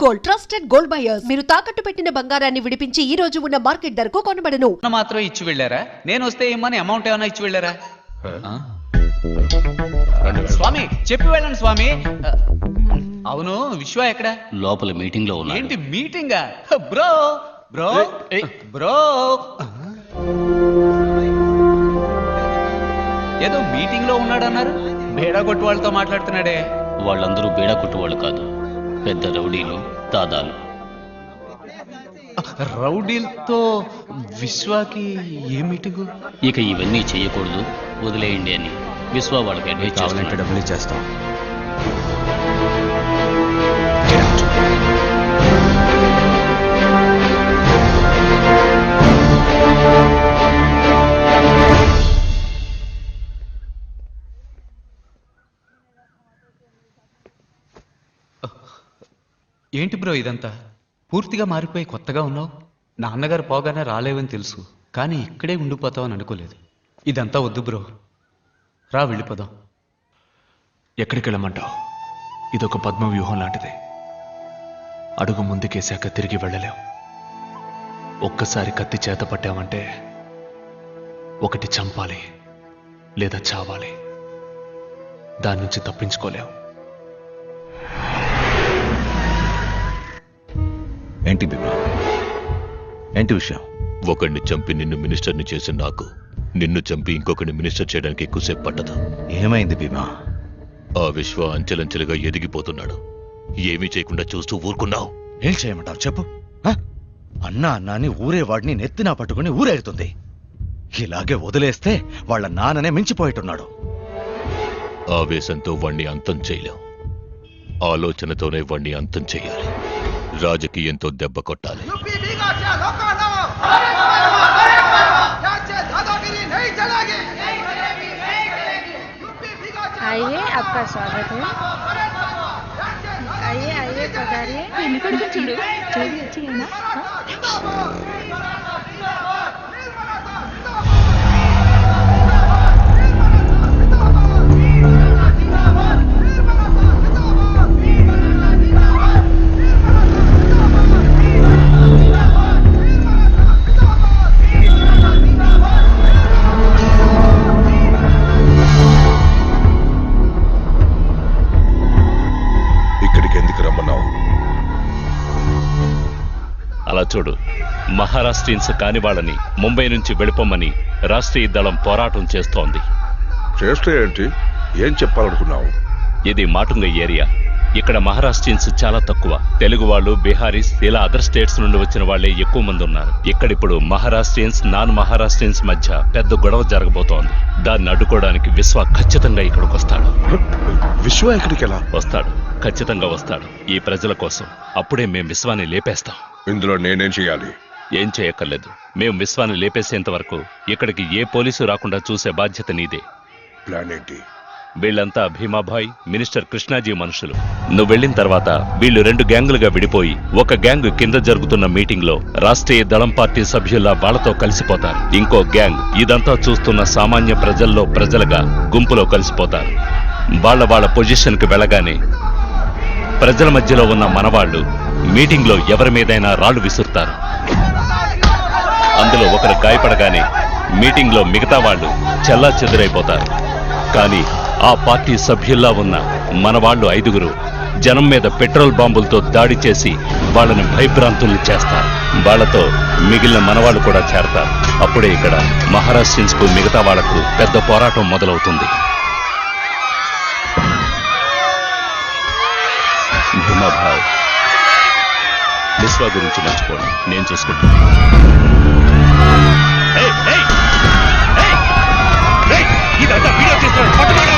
Gold, trusted gold buyers. మీరు తాకట్టు పెట్టిన బంగారాన్ని విడిపించి ఈ రోజు ఉన్న మార్కెట్ ధరకు కొనబడను. మాత్రం ఇచ్చి వెళ్ళారా? నేను వస్తే ఏమని అమౌంట్ ఏమైనా ఇచ్చి వెళ్ళారా? స్వామి చెప్పి వెళ్ళండి స్వామి. అవును, విశ్వ ఎక్కడ? లోపల మీటింగ్ లో ఉన్నా. ఏంటి మీటింగా? బ్రో బ్రో బ్రో ఏదో మీటింగ్ లో ఉన్నాడన్నారు. బేడా కొట్టు వాళ్ళతో మాట్లాడుతున్నాడే. వాళ్ళందరూ బేడా కొట్టు వాళ్ళు కాదు, పెద్ద రౌడీలు, దాదాలు. రౌడీలతో విశ్వాకి ఏ మీటింగు? ఇక ఇవన్నీ చెయ్యకూడదు, వదిలేయండి అని విశ్వ వాళ్ళకి అడ్వైజ్ కావాలంటే డబ్బులు ఇచ్చేస్తాం. ఏంటి బ్రో ఇదంతా? పూర్తిగా మారిపోయి కొత్తగా ఉన్నావు. నాన్నగారు పోగానే రాలేవని తెలుసు, కానీ ఇక్కడే ఉండిపోతావని అనుకోలేదు. ఇదంతా వద్దు బ్రో, రా వెళ్ళిపోదాం. ఎక్కడికి వెళ్ళమంటావు? ఇదొక పద్మ వ్యూహం లాంటిది. అడుగు ముందుకేసాక తిరిగి వెళ్ళలేం. ఒక్కసారి కత్తి చేత పట్టామంటే ఒకటి చంపాలి లేదా చావాలి. దాని నుంచి తప్పించుకోలేం. ఏంటి భీమా? ఏంటి విషయం? ఒకడిని చంపి నిన్ను మినిస్టర్ని చేసి నాకు, నిన్ను చంపి ఇంకొకరిని మినిస్టర్ చేయడానికి ఎక్కువసేపు పట్టదు. ఏమైంది భీమా? ఆ విశ్వ అంచెలంచెలుగా ఎదిగిపోతున్నాడు. ఏమీ చేయకుండా చూస్తూ ఊరుకున్నావు. ఏం చేయమంటావు చెప్పు. అన్నా అన్నాని ఊరేవాడిని నెత్తినా పట్టుకుని ఊరేగుతుంది. ఇలాగే వదిలేస్తే వాళ్ళ నాన్ననే మించిపోయేట్టున్నాడు. ఆవేశంతో వాణ్ణి అంతం చేయలేం. ఆలోచనతోనే వాణ్ణి అంతం చేయాలి. రాజకీయంతో దెబ్బ కొట్టాలి. आइए, आपका स्वागत है. आइए आइए पधारिए. चलिए अच्छी है ना? అలా చూడు, మహారాష్ట్రియన్స్ కాని వాళ్ళని ముంబై నుంచి వెళ్ళిపోమని రాష్ట్రీయ దళం పోరాటం చేస్తోంది. చేస్తే ఏంటి? ఏం చెప్పాలనుకున్నావు? ఇది మాటుంగ ఏరియా. ఇక్కడ మహారాష్ట్రియన్స్ చాలా తక్కువ. తెలుగు వాళ్ళు, బీహారీస్, ఇలా అదర్ స్టేట్స్ నుండి వచ్చిన వాళ్ళే ఎక్కువ మంది ఉన్నారు. ఇక్కడిప్పుడు మహారాష్ట్రియన్స్, నాన్ మహారాష్ట్రియన్స్ మధ్య పెద్ద గొడవ జరగబోతోంది. దాన్ని అడ్డుకోవడానికి విశ్వ ఖచ్చితంగా ఇక్కడికి వస్తాడు. విశ్వ ఎక్కడికి ఎలా వస్తాడు? ఖచ్చితంగా వస్తాడు, ఈ ప్రజల కోసం. అప్పుడే మేం విశ్వాన్ని లేపేస్తాం. ఇందులో నేనేం చేయాలి? ఏం చేయక్కర్లేదు. మేం విశ్వాన్ని లేపేసేంత వరకు ఇక్కడికి ఏ పోలీసు రాకుండా చూసే బాధ్యత నీదే. ప్లాన్ ఏంటి? వీళ్ళంతా భీమాభాయ్, మినిస్టర్ కృష్ణాజీ మనుషులు. నువ్వు వెళ్ళిన తర్వాత వీళ్ళు 2 గ్యాంగులుగా విడిపోయి ఒక గ్యాంగ్ కింద జరుగుతున్న మీటింగ్ లో రాష్ట్రీయ దళం పార్టీ సభ్యుల్లా వాళ్లతో కలిసిపోతారు. ఇంకో గ్యాంగ్ ఇదంతా చూస్తున్న సామాన్య ప్రజల్లో ప్రజలుగా గుంపులో కలిసిపోతారు. వాళ్ళ పొజిషన్ కి వెళ్ళగానే ప్రజల మధ్యలో ఉన్న మనవాళ్లు మీటింగ్ లో ఎవరి మీదైనా రాళ్లు విసురుతారు. అందులో ఒకరు గాయపడగానే మీటింగ్ లో మిగతా వాళ్ళు చెల్లా చెదురైపోతారు. కానీ ఆ పార్టీ సభ్యుల్లా ఉన్న మనవాళ్లు 5గురు జనం మీద పెట్రోల్ బాంబులతో దాడి చేసి వాళ్ళని భయభ్రాంతుల్ని చేస్తారు. వాళ్లతో మిగిలిన మనవాళ్లు కూడా చేరతారు. అప్పుడే ఇక్కడ మహారాష్ట్రియన్స్ కు మిగతా వాళ్లకు పెద్ద పోరాటం మొదలవుతుంది. భీమాభాయ్, విశ్వ గురించి మర్చిపోండి, నేను చూసుకుంటాను. ఇదంతా వీడియో చేస్తున్నాడు, పట్టుకోండి.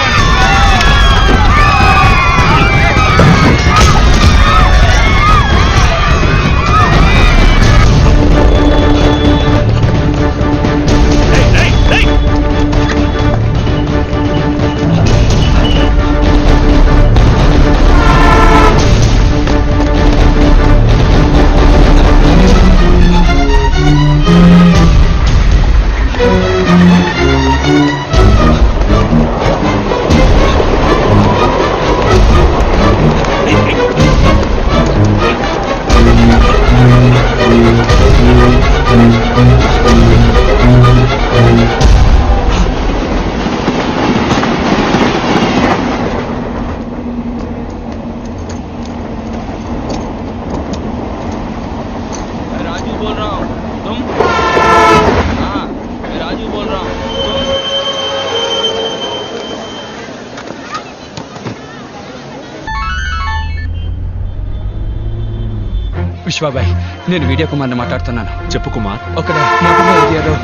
విశ్వాబాయ్, నేను వీడియో కుమార్ని మాట్లాడుతున్నాను. చెప్పు కుమార్. ఒకడే మధుర ఏరియాలో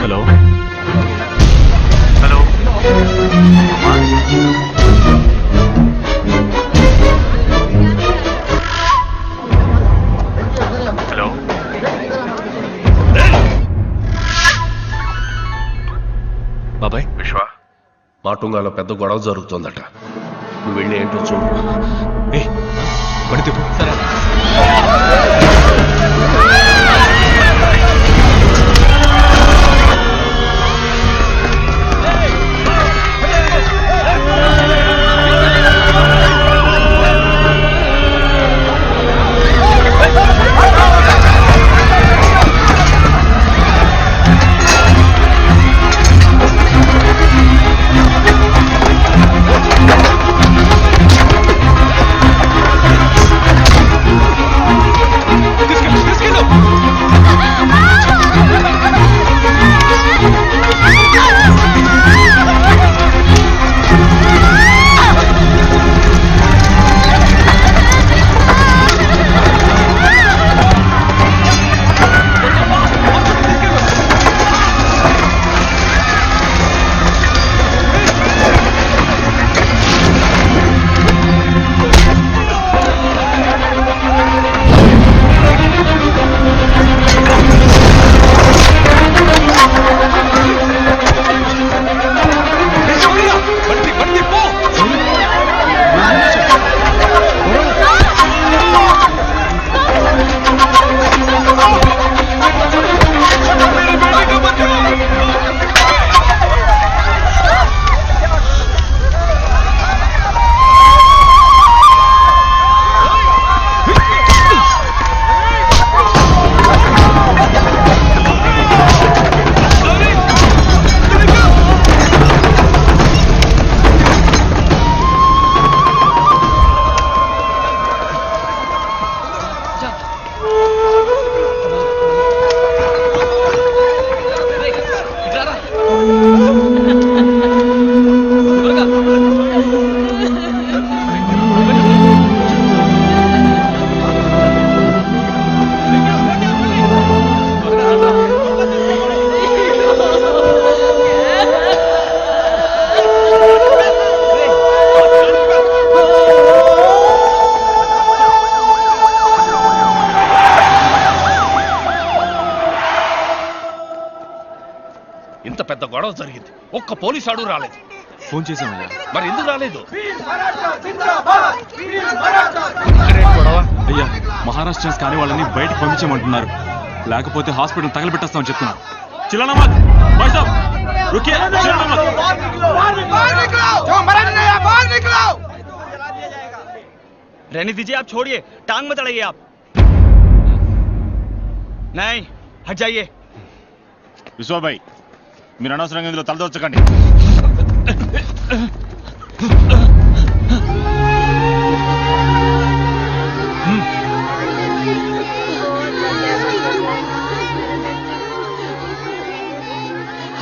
హలో హలో. బాబాయ్. విశ్వ, మాటుంగాలో పెద్ద గొడవ జరుగుతోందట. నువ్వు వెళ్ళి ఏంటో చూడు. ఏ పడితే సరే. ఇంత పెద్ద గొడవ జరిగింది, ఒక్క పోలీసు ఆడు రాలేదు. ఫోన్ చేసామయ్యా. మరి ఎందుకు రాలేదు? అయ్యా, మహారాష్ట్రన్స్ కానీ వాళ్ళని బయటకు పంపించమంటున్నారు, లేకపోతే హాస్పిటల్ తగలబెట్టేస్తామని చెప్తున్నారు. చిల్లనమత్ భాయ్ సాబ్ రుకియే, చిల్లనమత్. रहने दीजिए, आप छोड़िए, टांग मत अड़ाइए आप. नहीं, हट जाइए. విశ్వాబాయ్, మీరు అనవసరంగా ఇందులో తలదొచ్చకండి.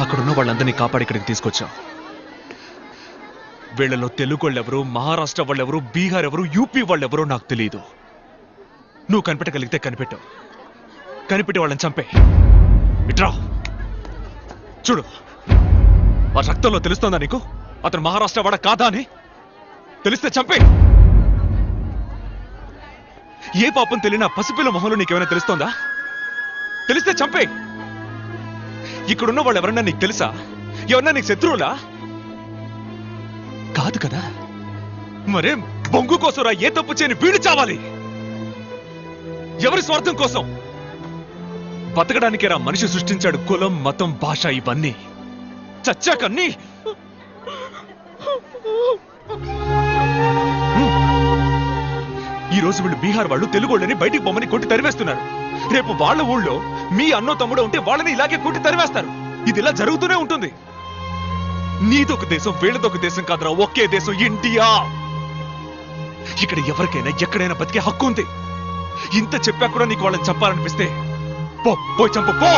అక్కడున్న వాళ్ళందరినీ కాపాడి ఇక్కడికి తీసుకొచ్చాం. వీళ్లలో తెలుగు వాళ్ళెవరు, మహారాష్ట్ర వాళ్ళెవరు, బీహార్ ఎవరు, యూపీ వాళ్ళెవరో నాకు తెలియదు. నువ్వు కనిపెట్టగలిగితే కనిపెట్టావు, కనిపెట్టి వాళ్ళని చంపే. ఇట్రా చూడు, ఆ రక్తంలో తెలుస్తోందా నీకు అతను మహారాష్ట్ర వాడ కాదా అని? తెలిస్తే చంపే. ఏ పాపం తెలియని పసిపిల్ల మొహంలో నీకేమైనా తెలుస్తోందా? తెలిస్తే చంపే. ఇక్కడున్న వాళ్ళు ఎవరన్నా నీకు తెలుసా? ఎవరన్నా నీకు శత్రువులా? కాదు కదా. మరేం బొంగు కోసం రా ఏ తప్పు చేయని వీడు చావాలి? ఎవరి స్వార్థం కోసం? బతకడానికే రా మనిషి సృష్టించాడు కులం, మతం, భాష ఇవన్నీ. చచ్చాకన్నీ ఈ రోజు వీళ్ళు బీహార్ వాళ్ళు తెలుగు వాళ్ళని బయటికి బొమ్మని కొట్టి తరివేస్తున్నారు. రేపు వాళ్ళ ఊళ్ళో మీ అన్నో తమ్ముడో ఉంటే వాళ్ళని ఇలాగే కొట్టి తరివేస్తారు. ఇది ఇలా జరుగుతూనే ఉంటుంది. నీదొక దేశం, వీళ్ళదొక దేశం కాదురా, ఒకే దేశం ఇండియా. ఇక్కడ ఎవరికైనా ఎక్కడైనా బతికే హక్కు ఉంది. ఇంత చెప్పా కూడా నీకు వాళ్ళని చంపాలనిపిస్తే పో, పోయి చంపు, పో.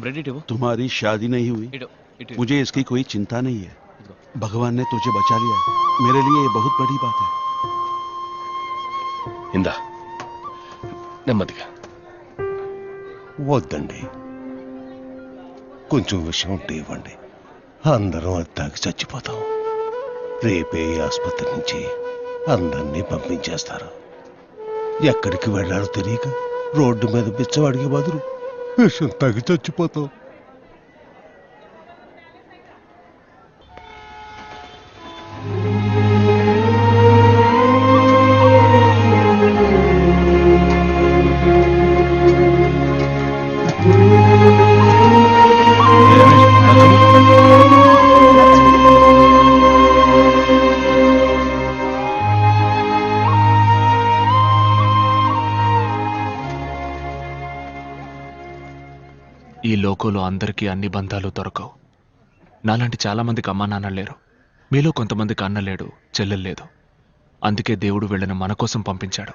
రెడీ టు तुम्हारी शादी नहीं हुई, मुझे इसकी कोई चिंता नहीं है। भगवान ने तुझे बचा लिया, मेरे लिए ये बहुत बड़ी बात है। ఇందా నెమ్మదిగా. వద్దండి, కొంచెం విషయం ఉంటే ఇవ్వండి. అందరం అది తాగి చచ్చిపోతాం. రేపే ఈ ఆసుపత్రి నుంచి అందరినీ పంపించేస్తారు. ఎక్కడికి వెళ్ళాలో తెలియక రోడ్డు మీద బిచ్చవాడికి బదులు విషం తాగి చచ్చిపోతాం. ఈ లోకంలో అందరికీ అన్ని బంధాలు దొరకవు. నాలాంటి చాలా మందికి అమ్మా నాన్న లేరు. మీలో కొంతమందికి అన్న లేడు, చెల్లెలు లేదు. అందుకే దేవుడు వీళ్ళని మన కోసం పంపించాడు.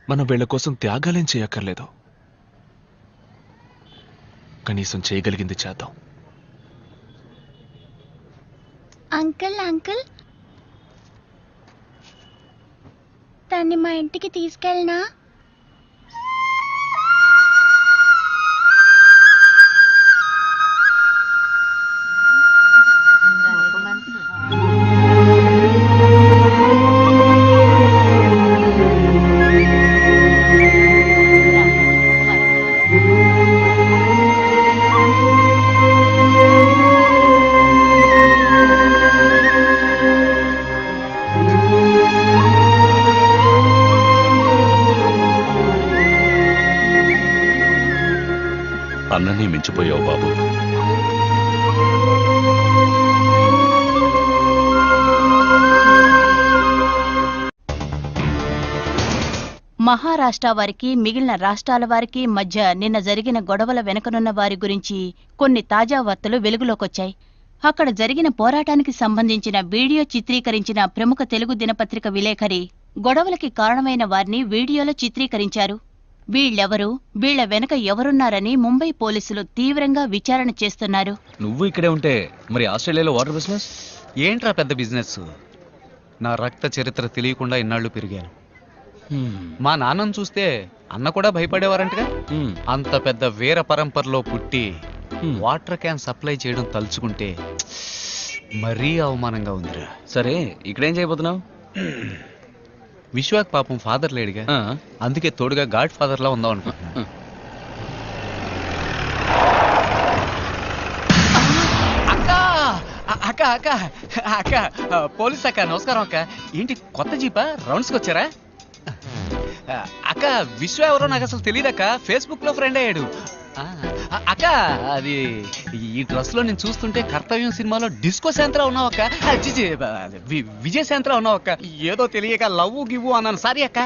మనం వీళ్ళ కోసం త్యాగాలేం చేయక్కర్లేదు. కనీసం చేయగలిగింది చేద్దాం. అంకుల్ అంకుల్, తన్ని మా ఇంటికి తీసుకెళ్ళనా? అన్నని మించిపోయావు బాబు. మహారాష్ట్ర వారికి మిగిలిన రాష్ట్రాల వారికి మధ్య నిన్న జరిగిన గొడవల వెనుకనున్న వారి గురించి కొన్ని తాజా వార్తలు వెలుగులోకొచ్చాయి. అక్కడ జరిగిన పోరాటానికి సంబంధించిన వీడియో చిత్రీకరించిన ప్రముఖ తెలుగు దినపత్రిక విలేఖరి గొడవలకి కారణమైన వారిని వీడియోలో చిత్రీకరించారు. వీళ్ళెవరు, వీళ్ల వెనక ఎవరున్నారని ముంబై పోలీసులు తీవ్రంగా విచారణ చేస్తున్నారు. నువ్వు ఇక్కడే ఉంటే మరి ఆస్ట్రేలియాలో వాటర్ బిజినెస్ ఏంట్రా పెద్ద బిజినెస్? నా రక్త చరిత్ర తెలియకుండా ఇన్నాళ్ళు పెరిగాను. మా నాన్నను చూస్తే అన్న కూడా భయపడేవారంటగా. అంత పెద్ద వీర పరంపరలో పుట్టి వాటర్ క్యాన్ సప్లై చేయడం తలుచుకుంటే మరీ అవమానంగా ఉందిరా. సరే, ఇక్కడేం చేయబోతున్నావు? విశ్వాక్ పాపం ఫాదర్ లేడుగా, అందుకే తోడుగా గాడ్ ఫాదర్ లా ఉందాం అనుకుంటున్నా. అక్క అక్క అక్క పోలీస్ అక్క, నమస్కారం అక్క. ఏంటి కొత్త జీపా? రౌండ్స్కి వచ్చారా? అక్క విశ్వ ఎవరో నాకు అసలు తెలియదక్క, ఫేస్బుక్ లో ఫ్రెండ్ అయ్యాడు. అక్క అది ఈ డ్రెస్ లో నేను చూస్తుంటే కర్తవ్యం సినిమాలో డిస్కో శాంత్రా ఉన్నావక్క, విజయ్ శాంత్రా ఉన్నావక్క. ఏదో తెలియక లవ్వు గివ్వు అన్నాను, సారీ అక్క.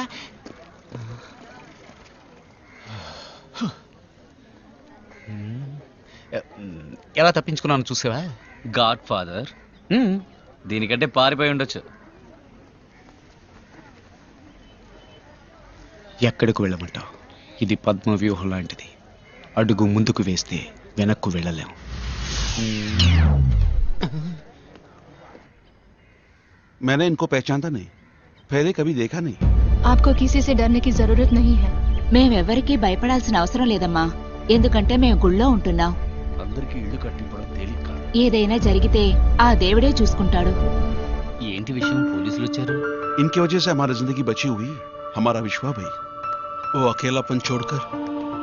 ఎలా తప్పించుకున్నాను చూసావా? గాడ్ ఫాదర్ దీనికంటే పారిపోయి ఉండొచ్చు. ఎక్కడికి వెళ్ళమంటావు? ఇది పద్మ వ్యూహం లాంటిది. అడుగు ముందుకు వేస్తే వెనక్కు వెళ్ళలేం. मैंने इनको पहचानता नहीं, पहले कभी देखा नहीं. आपको किसी से डरने की जरूरत नहीं है. మేమెవ్వరికీ భయపడాల్సిన అవసరం లేదమ్మా, ఎందుకంటే మేము గుళ్ళో ఉంటున్నాం. అందరికీ ఇల్లు కట్టిపోవడం తేలిక. ఏదైనా జరిగితే ఆ దేవుడే చూసుకుంటాడు. ఏంటి విషయం? పోలీసులు వచ్చారు. इनकी वजह से हमारी जिंदगी बची हुई. हमारा विश्वा भाई वो अकेलापन छोड़कर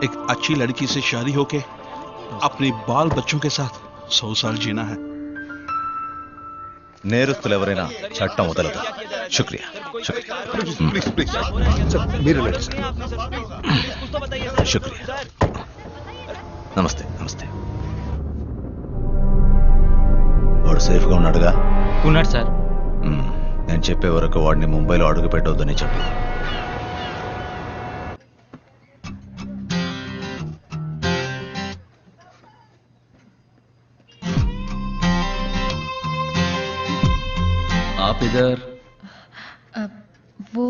एक अच्छी लड़की से शादी होके अपने बाल बच्चों के साथ 100 साल जीना है. నేరస్తులు ఎవరైనా చట్టం వదలదు. శుక్రియా, శుక్రియా, प्लीज प्लीज सर, मेरे लड़के सर. శుక్రియా. నమస్తే, నమస్తే. వాడు సేఫ్గా ఉన్నాడుగా? ఉన్నాడు సార్. నేను చెప్పే వరకు వాడిని ముంబైలో అడుగు పెట్టవద్దని చెప్పు. आप इधर? वो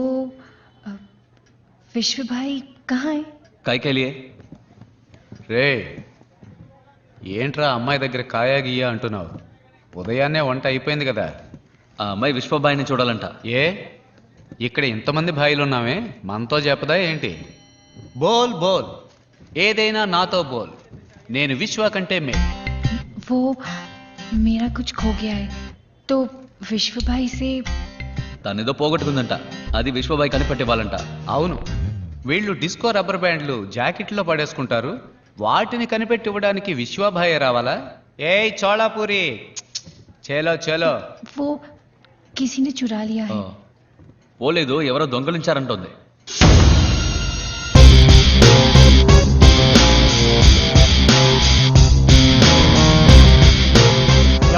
विश्व भाई कहाँ है? काय के लिए? రే, ఏంట్రా అమ్మాయి దగ్గర కాయా గీయా అంటున్నావు? ఉదయాన్నే వంట అయిపోయింది కదా. ఆ అమ్మాయి విశ్వబాయిని చూడాలంట. ఏ ఇక్కడ ఇంతమంది భాయిలు ఉన్నామే, మనతో చెప్పదా ఏంటి? బోల్ బోల్, ఏదైనా నాతో బోల్. నేను విశ్వ కంటే वो मेरा कुछ खो गया है तो विश्व भाई से తనేదో పోగొట్టుకుందంట, అది విశ్వబాయి కనిపెట్టేవాళ్ళంట. అవును, వీళ్ళు డిస్కో రబ్బర్ బ్యాండ్లు జాకెట్లో పడేసుకుంటారు, వాటిని కనిపెట్టివ్వడానికి విశ్వభాయే రావాలా? ఏయ్ చోళాపూరి, చేలో చేలో. वो किसी ने चुरा लिया है. పోలేదు, ఎవరో దొంగలించారంటోంది.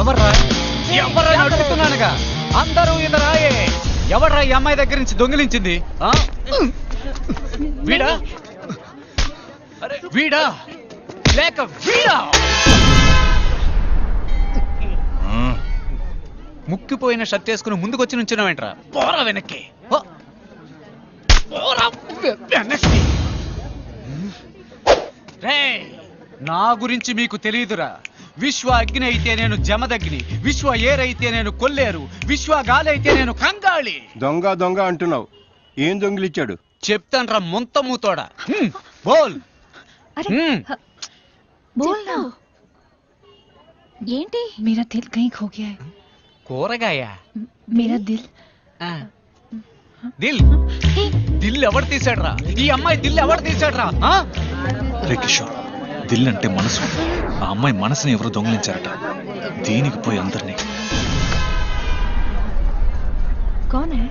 ఎవర్రా ఎవర్రా అడుగుతున్నానుగా, అందరూ ఇదరాయే. ఎవర్రా ఈ అమ్మాయి దగ్గర నుంచి దొంగిలించింది? వీడా వీడా లేక వీడా? ముక్కిపోయిన షర్ట్ వేసుకుని ముందుకొచ్చి నుంచున్నావేంట్రా? పోరా వెనక్కి, పోరా వెనక్కి. రేయ్, నా గురించి మీకు తెలియదురా. విశ్వ అగ్ని అయితే నేను జమదగ్ని, విశ్వ ఏరైతే నేను కొల్లేరు, విశ్వ గాలి అయితే నేను కంగాళి. దొంగ దొంగ అంటున్నావు, ఏం దొంగిలిచ్చాడు? చెప్తాన్రా ముంత మూతోడా. బోల్ बोलना. ఏంటి? मेरा दिल कहीं खो गया है. కూరగాయ? मेरा दिल. దిల్ దిల్ ఎవరు తీసాడ్రా? ఈ అమ్మాయి దిల్ ఎవరు తీసాడ్రా? రే కిషోర్, దిల్ అంటే మనసు. ఆ అమ్మాయి మనసుని ఎవరు దొంగిలించారట. దీనికి పోయి అందరినీ. कौन है?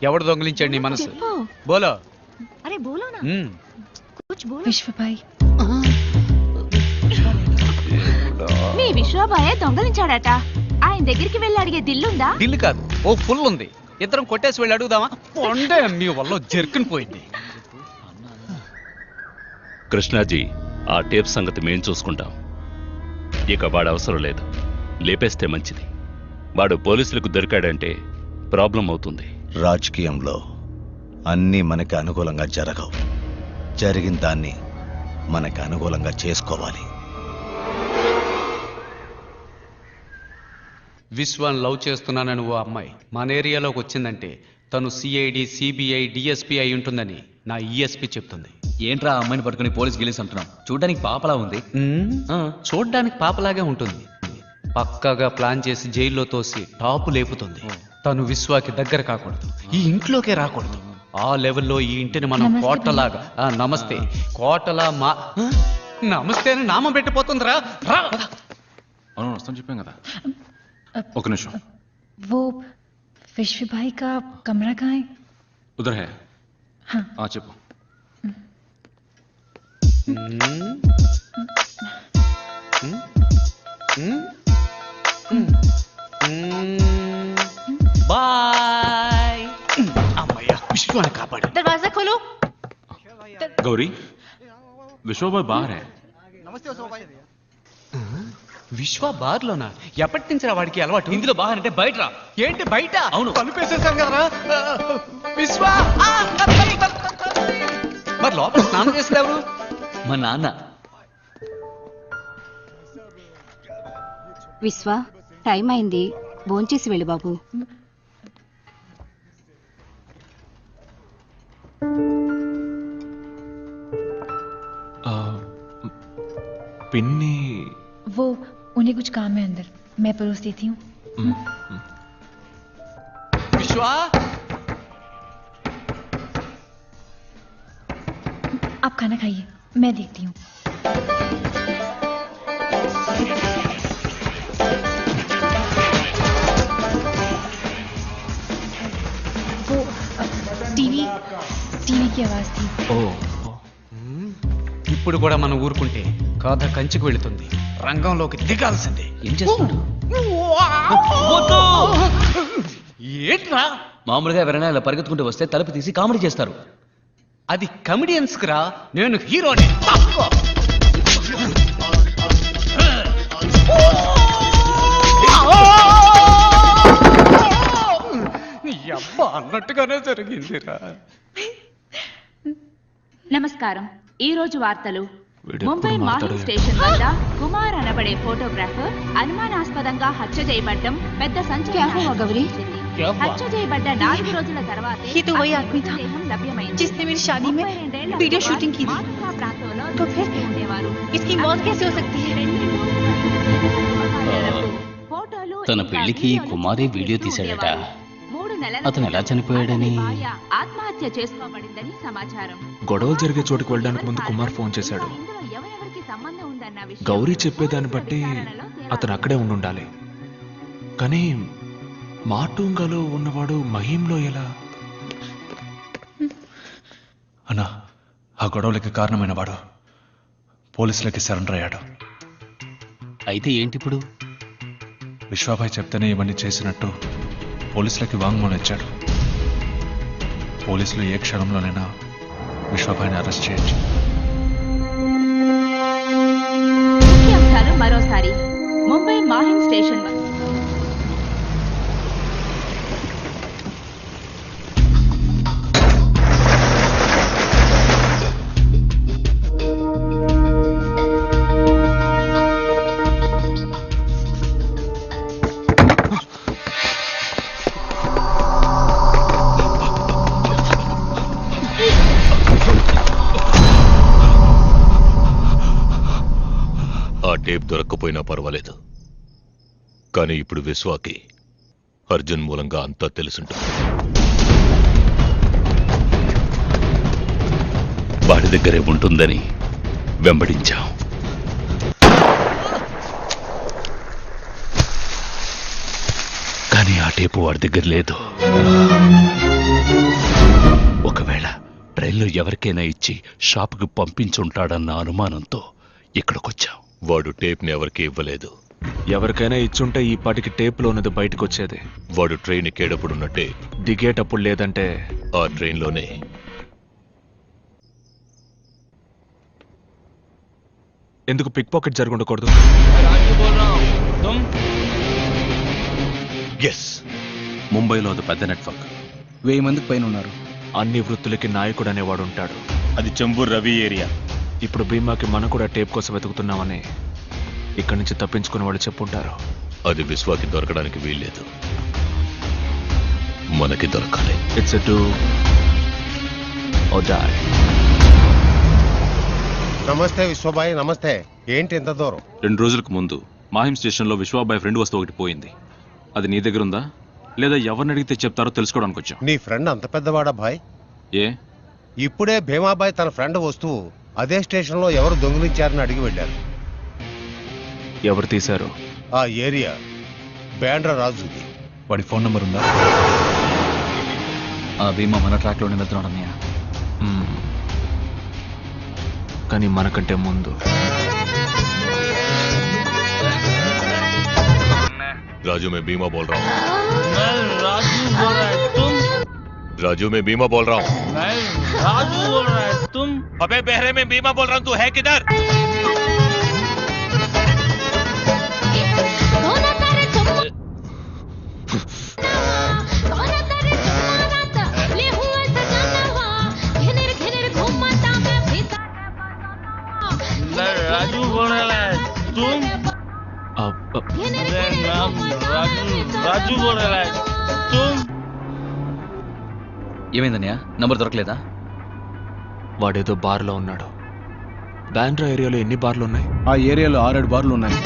ఎవడు దొంగిలించాడు నీ మనసు? బోలో. अरे बोलो ना. कुछ बोलो. विश्व भाई. మీ విశ్వబాయే దొంగలించాడట. ఆయన దగ్గరికి వెళ్ళి అడిగే దిల్లుందా? దిల్లు కాదు, ఓ ఫుల్ ఉంది. ఇద్దరం కొట్టేసి వెళ్ళి అడుగుదామా? పొండే మీ వల్ల జర్కుని పోయింది. కృష్ణాజీ, ఆ టేప్ సంగతి మేం చూసుకుంటాం. ఇక వాడు అవసరం లేదు, లేపేస్తే మంచిది. వాడు పోలీసులకు దొరికాడంటే ప్రాబ్లం అవుతుంది. రాజకీయంలో అన్నీ మనకి అనుకూలంగా జరగవు. జరిగిన దాన్ని మనకి అనుకూలంగా చేసుకోవాలి. విశ్వాన్ని లవ్ చేస్తున్నానని ఓ అమ్మాయి మన ఏరియాలోకి వచ్చిందంటే తను సిఐడి, సిబిఐ, డిఎస్పీ అయి ఉంటుందని నా ఈఎస్పీ చెప్తుంది. ఏంట్రా ఆ అమ్మాయిని పట్టుకుని పోలీస్ గెలిసి అంటున్నాం? చూడడానికి పాపలా ఉంది. చూడ్డానికి పాపలాగే ఉంటుంది. పక్కాగా ప్లాన్ చేసి జైల్లో తోసి టాపు లేపుతుంది. తను విశ్వాకి దగ్గర కాకూడదు, ఈ ఇంట్లోకే రాకూడదు. ఆ లెవెల్లో ఈ ఇంటిని మనం కోటలాగా, నమస్తే కోటలా మా నమస్తే అని నామం పెట్టిపోతుందిరా. అవును, వస్తాను చెప్పాం కదా. ఒక నిమిషం. वो विश्व भाई का कमरा कहाँ है? उधर है. हाँ. చెప్పు. బాయ్. అమ్మయ్య, విశ్వాన్ని కాపాడు. दरवाजा खोलो. गौरी, విశ్వబాయ్ బాహర్ है. విశ్వ బార్లోనా? ఎప్పటి నుంచి రా వాడికి అలవాటు? ఇందులో బాహర్ అంటే బయట రా. ఏంటి బయట? అవును, తలుపేసేసాం కదరా. విశ్వ మరి లోపల స్నానం చేసేది ఎవరు? మా నాన్న. విశ్వ, టైం అయింది, భోంచేసి వెళ్ళు బాబు. పిన్ని. वो उन्हें कुछ काम है अंदर, मैं परोस देती हूँ. विश्वा, आप खाना खाइए, मैं देखती हूँ. वो टीवी की आवाज थी. ఇప్పుడు కూడా మనం ఊరుకుంటే కథ కంచికి వెళుతుంది. రంగంలోకి దిగాల్సిందే. ఏం చేస్తున్నాడు? ఏంట్రా? మామూలుగా ఎవరైనా ఇలా పరిగెత్తుకుంటూ వస్తే తలుపు తీసి కామెడీ చేస్తారు. అది కమెడియన్స్ రా, నేను హీరోని. అబ్బా అన్న అన్నట్టుగానే జరిగిందిరా. నమస్కారం. ఈ రోజు వార్తలు. వీడెప్పుడు ముంబై మాట్లాడో మాహిం స్టేషన్ వద్ద కుమార్ అనబడే ఫోటోగ్రాఫర్ అనుమానాస్పదంగా హత్య చేయబడ్డం పెద్ద సంచలనం. హత్య చేయబడ్డ 4 రోజుల తర్వాత ये तो वही आदमी था जिसने मेरी शादी में वीडियो शूटिंग की थी। तो फिर इसकी मौत कैसे हो सकती है? తన పెళ్లికి కుమారే వీడియో తీశాడట. అతను ఎలా చనిపోయాడని ఆత్మహత్య చేసుకోబడిందని సమాచారం. గొడవలు జరిగే చోటుకు వెళ్ళడానికి ముందు కుమార్ ఫోన్ చేశాడు. గౌరీ చెప్పేదాన్ని బట్టి అతను అక్కడే ఉండాలి. కానీ మాటూంగలో ఉన్నవాడు మహీంలో ఎలా? అన్నా, ఆ గొడవలకి కారణమైన వాడు పోలీసులకి సరెండర్ అయ్యాడు. అయితే ఏంటిప్పుడు? విశ్వాభాయ్ చెప్తేనే ఇవన్నీ చేసినట్టు పోలీసులకి వాంగ్మూలం ఇచ్చాడు. పోలీసులు ఏ క్షణంలోనైనా విశ్వాభాయ్ని అరెస్ట్ చేయొచ్చు. ముఖ్యాంశాలు మరోసారి. ముంబై మాహిం స్టేషన్ వద్ద టేప్ దొరక్కపోయినా పర్వాలేదు, కానీ ఇప్పుడు విశ్వాకి అర్జున్ మూలంగా అంతా తెలుసుంటుంది. వాడి దగ్గరే ఉంటుందని వెంబడించాం. కానీ ఆ టేపు వాడి దగ్గర లేదు. ఒకవేళ ట్రైన్లో ఎవరికైనా ఇచ్చి షాపుకి పంపించుంటాడన్న అనుమానంతో ఇక్కడికొచ్చాం. వాడు టేప్ని ఎవరికి ఇవ్వలేదు. ఎవరికైనా ఇచ్చుంటే ఈ పాటికి టేప్లో ఉన్నది బయటకు వచ్చేది. వాడు ట్రైన్ ఎక్కేటప్పుడున్నట్టే దిగేటప్పుడు లేదంటే ఆ ట్రైన్లోనే. ఎందుకు పిక్ పాకెట్ జరుగుండకూడదు? ఎస్, ముంబైలో అది పెద్ద నెట్వర్క్. 1000 మందికి పైన ఉన్నారు. అన్ని వృత్తులకి నాయకుడు అనేవాడు ఉంటాడు. అది చెంబూర్ రవి ఏరియా. ఇప్పుడు భీమాకి మనం కూడా టేప్ కోసం వెతుకుతున్నామని ఇక్కడి నుంచి తప్పించుకునే వాళ్ళు చెప్పుంటారు. అది విశ్వాకి దొరకడానికి వీల్లేదు, మనకి దొరకాలి. It's do or die. నమస్తే విశ్వబాయ్. నమస్తే. ఏంటి ఎంత దూరం? 2 రోజులకు ముందు మాహిం స్టేషన్లో విశ్వాబాయ్ ఫ్రెండ్ వస్తువు ఒకటి పోయింది. అది నీ దగ్గర ఉందా లేదా ఎవరిని అడిగితే చెప్తారో తెలుసుకోవడానికి వచ్చాం. నీ ఫ్రెండ్ అంత పెద్దవాడా భాయ్? ఏ ఇప్పుడే భీమాబాయ్ తన ఫ్రెండ్ వస్తువు అదే స్టేషన్లో ఎవరు దొంగిలించారని అడిగి వెళ్ళారు. ఎవరు తీశారు? ఆ ఏరియా బ్యాండ్రా రాజుది. వాడి ఫోన్ నంబర్ ఉందా? ఆ భీమా మన ట్రాక్లోనే వెళ్తున్నాడు అన్నయ్య. కానీ మనకంటే ముందు राजू मैं बीमा बोल रहा हूँ. राजू मैं बीमा बोल रहा हूँ. राजू बोल रहा है. तुम? अबे बहरे में बीमा बोल रहा हूँ. तू है किधर? राजू बोल रहा है. तुम? రాజు बोल रहा है. तुम? ఏమైందన్నయ్య? నంబర్ దొరకలేదా? వాడేదో బార్లో ఉన్నాడు. బాండ్రా ఏరియాలో ఎన్ని బార్లు ఉన్నాయి? ఆ ఏరియాలో 6-7 బార్లు ఉన్నాయి.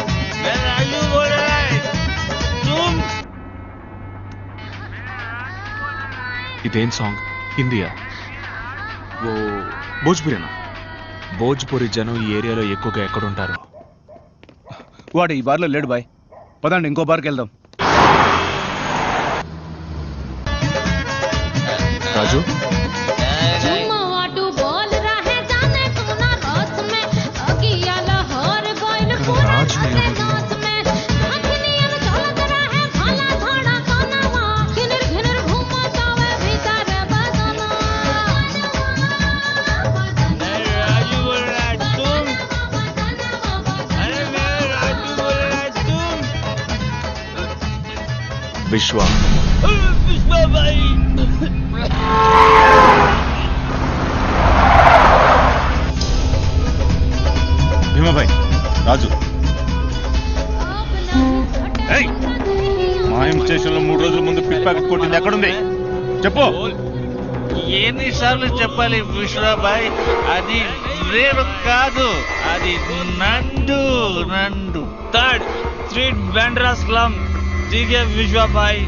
ఇదేం సాంగ్? హిందీయా? ఓ భోజ్పురేనా? భోజ్పురి జనం ఈ ఏరియాలో ఎక్కువగా ఎక్కడుంటారు? వాడు ఈ బార్లో లేడు బాయ్. పదండి ఇంకో బార్కి వెళ్దాం. రాజు విశ్వ భీమాభాయ్, రాజు మాయం స్టేషన్ లో 3 రోజుల ముందు పిక్ ప్యాకెట్ కొట్టింది ఎక్కడుంది చెప్పు. ఎన్నిసార్లు చెప్పాలి విశ్వాబాయ్, అది రేపు కాదు, అది నండు నండు 3rd స్ట్రీట్ బాంద్రా స్లమ్. దిగే విశ్వాబాయ్.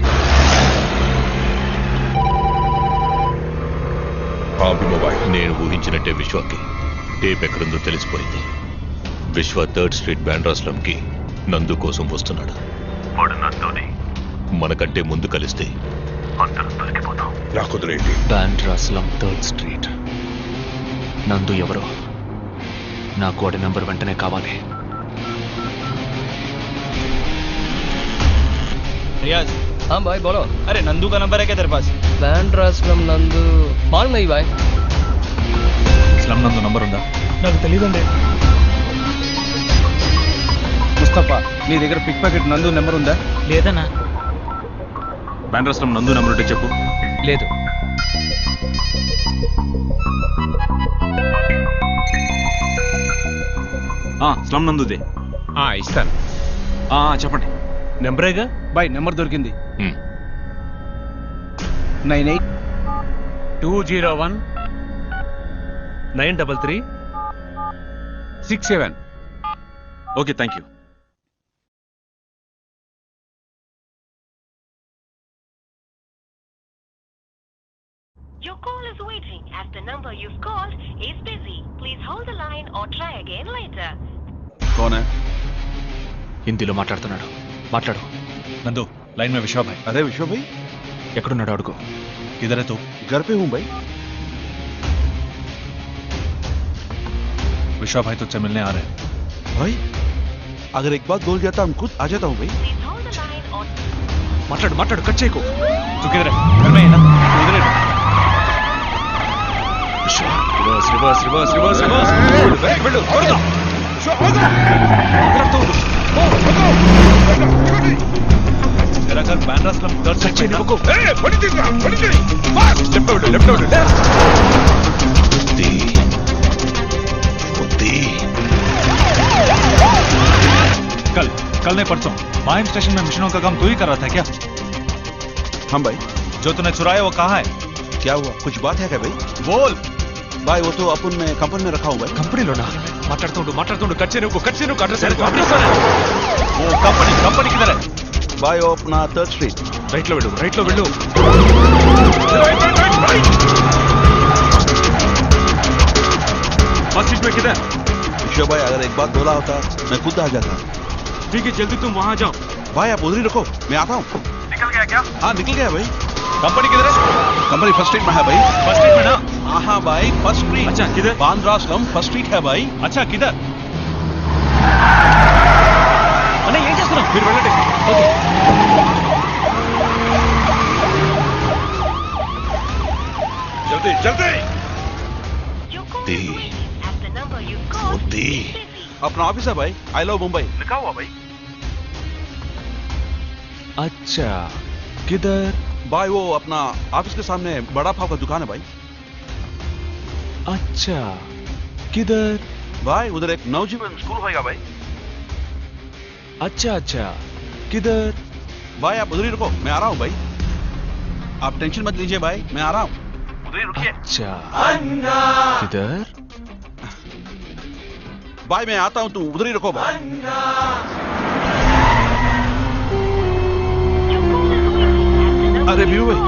నేను ఊహించినట్టే విశ్వకి టేప్ ఎక్కడుందో తెలిసిపోయింది. విశ్వ 3rd స్ట్రీట్ బాంద్రా స్లమ్ కి నందు కోసం వస్తున్నాడు. వాడు నందుని మనకంటే ముందు కలిస్తే అందరం దొరికిపోతాం. నాకు వదిలేండి. Bandra slum 3rd street. నందు ఎవరో నాకు వాడి నెంబర్ వెంటనే కావాలి. रियाज। हाँ भाई बोलो। अरे नंदू का नंबर है क्या तेरे पास? बांद्रा स्लम नंदू मालूम नहीं भाई। స్లమ్ నందు నంబర్ ఉందా? నాకు తెలియదండి. ముస్తఫా, నీ దగ్గర పిక్ ప్యాకెట్ నందు నెంబర్ ఉందా? లేదన్నా. బాంద్రా స్లమ్ నందు నెంబర్ ఉంటే చెప్పు. లేదు. స్లమ్ నందుదే. ఇస్తాను. చెప్పండి. నెంబరేగా బాయ్, నెంబర్ దొరికింది. 98-201 933-67. Okay, thank you. Your call is waiting as the number you've called is busy. Please hold the line or try again later. कौन है? హిందీలో మాట్లాడుతున్నాడు. మాట్లాడు. నందు, లైన్ మే విశ్వ భాయ్. अरे विश्व भाई, ఎక్కడున్నాడు అడుగు. किधर है तू? घर पे हूँ भाई. विश्व भाई तुझसे मिलने आ रहे हैं. भाई अगर एक बात बोल जाता हम खुद आ जाता हूँ भाई. మాట్లాడు మాట్లాడు, కట్ చేయకు. तू किधर है? घर में है ना? उधर है. Reverse reverse reverse reverse reverse. వెళ్ళు త్వరగా. तेरा घर बांद्रा स्लम 3rd स्ट्रीट में है. बड़ी तेज रहा, बड़ी तेज. Left over, left over, left. कल नहीं परसों माहिम स्टेशन में मिशनों का काम तू ही कर रहा था क्या? हाँ भाई. जो तूने चुराया वो कहाँ है? क्या हुआ, कुछ बात है क्या भाई? बोल भाई. वो तो अपन में कंपनी में रखा हूँ भाई. కంపెనీలోనా? మాట్లాడుతుండు కట్ చేయకు అడ్రస్ वो कंपनी किधर है? भाई वो अपना 3rd स्ट्रीट. राइट लो वेళ్ళు. फर्स्ट स्ट्रीट में किधर? विश्व भाई, अगर एक बात बोला होता मैं खुद आ जाता. ठीक है, जल्दी तुम वहां जाओ. भाई आप उधर ही रखो, मैं आता हूँ. निकल गया क्या? हाँ निकल गया भाई. कंपनी किधर है? कंपनी 1st स्ट्रीट में है भाई. 1st स्ट्रीट में ना? हाँ भाई 1st स्ट्रीट. अच्छा किधर? बांद्रा स्लम 1st स्ट्रीट है भाई. अच्छा किधर? అన్న ఏం చేస్తున్నావు? మీరు వెళ్ళండి. ఓకే. जल्दी. अपना ऑफिस है भाई. आई लव मुंबई लिखा हुआ भाई. अच्छा किधर? भाई वो अपना ऑफिस के सामने बड़ा पाव का दुकान है भाई. अच्छा किधर? भाई उधर एक नवजीवन स्कूल होगा भाई. अच्छा किधर? भाई आप उधर ही रुको, मैं आ रहा हूँ भाई. आप टेंशन मत लीजिए भाई, मैं आ रहा हूँ. उधर ही रुकिए. अच्छा किधर? भाई मैं आता हूँ, तू उधर ही रुको भाई. अरे व्यू भाई